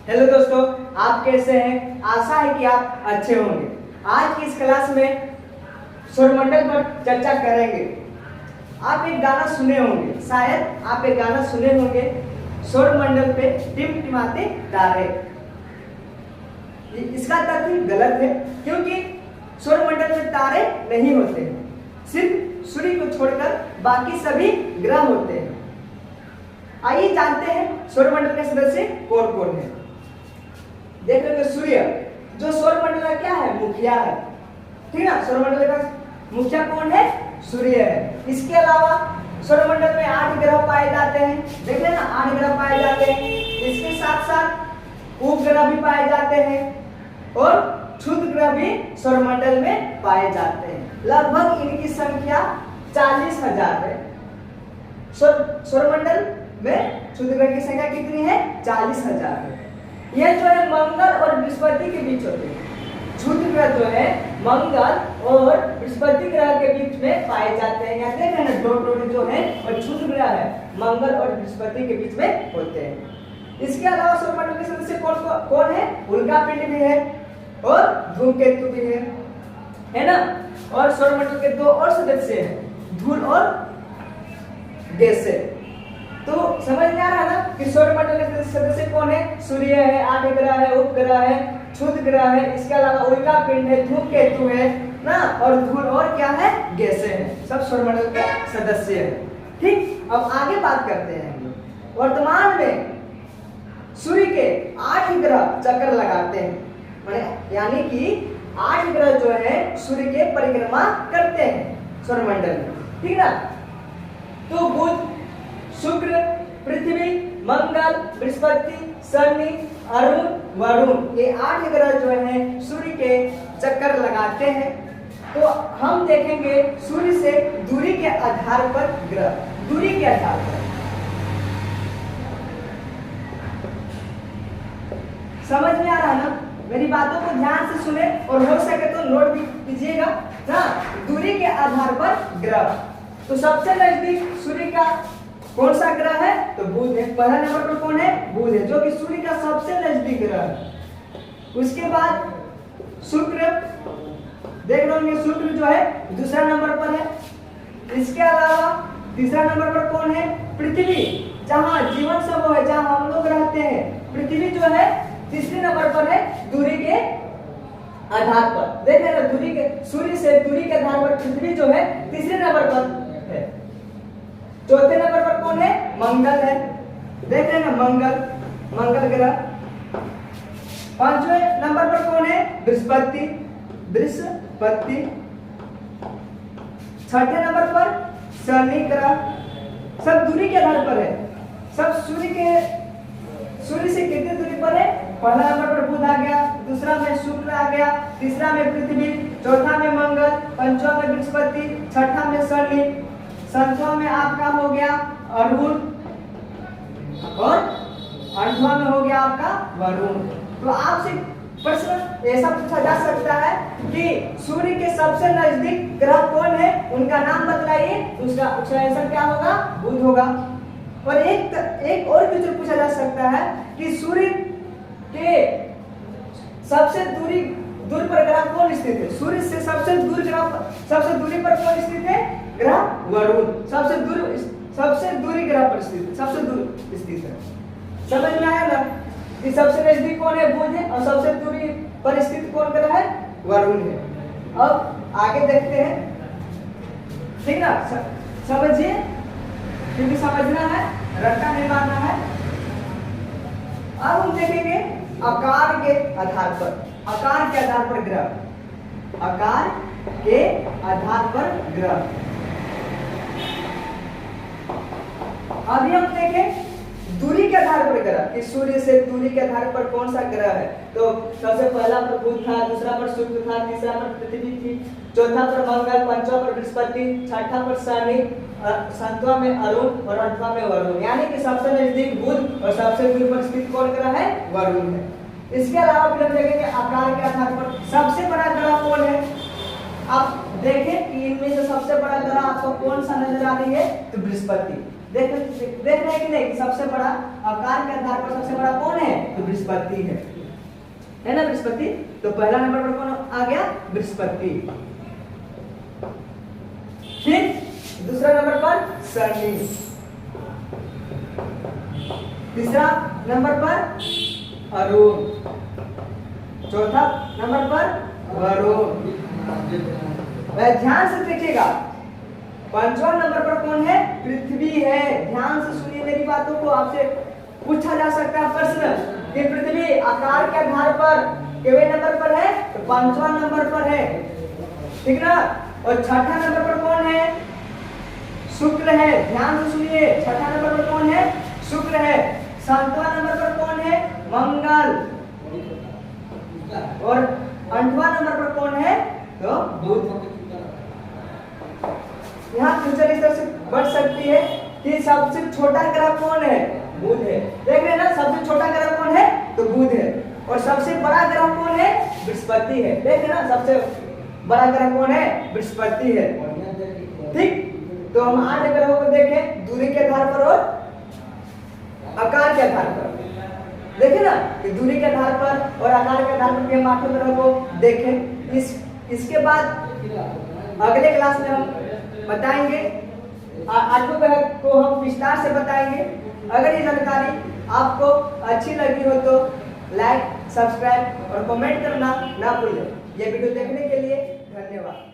Hello दोस्तों, आप कैसे हैं? आशा है कि आप अच्छे होंगे। आज की इस क्लास में सौरमंडल पर चर्चा करेंगे। आप एक गाना सुने होंगे, शायद आप एक गाना सुने होंगे, सौरमंडल पे टिमटिमाते तारे। इसका तथ्य गलत है क्योंकि सौरमंडल में तारे नहीं होते हैं, सिर्फ सूर्य को छोड़कर बाकी सभी ग्रह होते हैं। आइए जानते हैं सौरमंडल के सदस्य कौन कौन है। देख रहे हो सूर्य, जो सौरमंडल का क्या है, मुखिया है, ठीक है। सौरमंडल का मुखिया कौन है? सूर्य है। इसके अलावा सौरमंडल में 8 ग्रह पाए जाते हैं। देख रहे हैं ना, 8 ग्रह पाए जाते हैं। इसके साथ साथ उपग्रह भी पाए जाते हैं और क्षुद्र ग्रह भी सौरमंडल में पाए जाते हैं। लगभग इनकी संख्या 40,000 है। सौरमंडल में क्षुद्र ग्रह की संख्या कितनी है? 40,000 है। यह जो है मंगल और बृहस्पति के बीच होते हैं। क्षुद्र ग्रह जो है मंगल और बृहस्पति ग्रह के बीच में पाए जाते हैं। यहाँ देख रहे हैं डॉट डॉट जो है और क्षुद्र ग्रह है मंगल और बृहस्पति के बीच में होते हैं। इसके अलावा सौरमंडल के सदस्य कौन है? उल्कापिंड भी है और धूमकेतु भी है ना। और सौरमंडल के 2 और सदस्य हैं, धूल और गैसें। तो समझ में आ रहा है ना कि सौरमंडल के सदस्य कौन है? सूर्य है, 8 ग्रह है, उपग्रह है, क्षुद्र ग्रह है, इसके अलावा उल्कापिंड है, धूमकेतु है ना, और धूल और क्या है? गैसें हैं। सब सौरमंडल के सदस्य हैं। ठीक, अब आगे बात करते हैं। वर्तमान में सूर्य के 8 ग्रह चक्कर लगाते हैं, यानी कि 8 ग्रह जो है सूर्य के परिक्रमा करते हैं सौरमंडल में, ठीक ना। तो बुध, शुक्र, पृथ्वी, मंगल, बृहस्पति, शनि, अरुण, वरुण, ये 8 ग्रह जो है सूर्य के चक्कर लगाते हैं। तो हम देखेंगे सूर्य से दूरी के आधार पर ग्रह, दूरी के आधार पर। समझ में आ रहा है ना? मेरी बातों को ध्यान से सुने और हो सके तो नोट भी कीजिएगा ना। दूरी के आधार पर ग्रह। तो सबसे नजदीक सूर्य का कौन सा ग्रह है? तो बुध है। पहला नंबर पर कौन है? बुध है, जो कि सूर्य का सबसे नजदीक ग्रह है। उसके बाद शुक्र, देख रहे होंगे शुक्र जो है दूसरा नंबर पर है। इसके अलावा तीसरा नंबर पर कौन है? पृथ्वी, जहां जीवन सब है, जहां हम लोग रहते हैं। पृथ्वी जो है तीसरे नंबर पर है दूरी के आधार पर। देख रहे हैं दूरी के, सूर्य से दूरी के आधार पर पृथ्वी जो है तीसरे नंबर पर है। चौथे नंबर पर कौन है? मंगल है। देख रहे हैं ना, मंगल ग्रह। 5वें नंबर पर कौन है? बृहस्पति। 6ठे नंबर पर शनि ग्रह। सब दूरी के आधार पर है। सब सूर्य से कितनी दूरी पर है? पहला नंबर पर बुध आ गया, दूसरा में शुक्र आ गया, तीसरा में पृथ्वी, चौथा में मंगल, पंचवा में बृहस्पति, छठा में शनि, सातवां में आपका हो गया अरुण और 8वां में हो गया आपका वरुण। तो आपसे प्रश्न ऐसा पूछा जा सकता है कि सूर्य के सबसे नजदीक ग्रह कौन है, उनका नाम बतलाइए। तो उसका आंसर क्या होगा? बुध होगा। और एक और क्वेश्चन पूछा जा सकता है कि सूर्य के सबसे दूर पर ग्रह कौन स्थित है? सूर्य से सबसे दूरी पर कौन स्थित है? ग्रह वरुण। सबसे दूरी ग्रह पर स्थित, सबसे दूर स्थित है। समझ में आया ना कि सबसे नजदीक कौन है? बुध है, और सबसे दूरी पर स्थित कौन ग्रह है? वरुण है। अब आगे देखते हैं, ठीक ना। समझिए, क्योंकि समझना है, रट्टा नहीं मारना है। अब हम देखेंगे आकार के आधार पर, आकार के आधार पर ग्रह, आकार के आधार पर ग्रह। अभी हम देखें दूरी के आधार पर ग्रह कि सूर्य से दूरी के आधार पर कौन सा ग्रह है। तो सबसे पहला पर बुध था, दूसरा पर शुक्र था, तीसरा पर पृथ्वी थी, चौथा पर मंगल, पांचवा पर बृहस्पति, छठा पर शनि, सातवां में अरुण और 8वां में वरुण। यानी कि सबसे नजदीक बुध और सबसे दूर पर स्थित कौन ग्रह है? वरुण है। इसके अलावा फिर हम देखेंगे आकार के आधार पर सबसे बड़ा ग्रह कौन है। आप देखें कि इनमें जो सबसे बड़ा ग्रह आपको कौन सा नजर आ रही है? तो बृहस्पति। देख रहे हैं कि नहीं, सबसे बड़ा आकार के आधार पर सबसे बड़ा कौन है? तो बृहस्पति है ना बृहस्पति। तो पहला नंबर पर कौन आ गया? बृहस्पति। फिर दूसरा नंबर पर शनि, तीसरा नंबर पर अरुण, चौथा नंबर पर वरुण। ध्यान से देखिएगा, पांचवा नंबर पर कौन है? पृथ्वी है। ध्यान से सुनिए मेरी बातों को, आपसे पूछा जा सकता है प्रश्न कि पृथ्वी आकार के आधार पर कितने नंबर पर है? तो पांचवा नंबर पर है, ठीक ना। और छठा नंबर पर कौन है? शुक्र है। ध्यान से सुनिए, छठा नंबर पर कौन है? शुक्र है। सातवां नंबर पर कौन है? मंगल। और आठवां नंबर पर कौन है? तो बुध। यहाँ फ्यूचर इस तरह से बढ़ सकती है कि सबसे छोटा ग्रह कौन है? बुध है। देख रहे हैं ना, सबसे छोटा ग्रह कौन है? तो बुध है। और सबसे बड़ा ग्रह कौन है? बृहस्पति है। देख रहे हैं ना, सबसे बड़ा ग्रह कौन है? बृहस्पति है। ठीक, तो हम 8 ग्रहों को देखें दूरी के आधार पर और आकार के आधार पर। देखे ना कि दूरी के आधार पर और आकार के आधार पर हम 8 ग्रहों को देखें। इसके बाद अगले क्लास में हम बताएंगे 8 ग्रह को हम विस्तार से बताएंगे। अगर ये जानकारी आपको अच्छी लगी हो तो लाइक, सब्सक्राइब और कमेंट करना ना भूलें। ये वीडियो देखने के लिए धन्यवाद।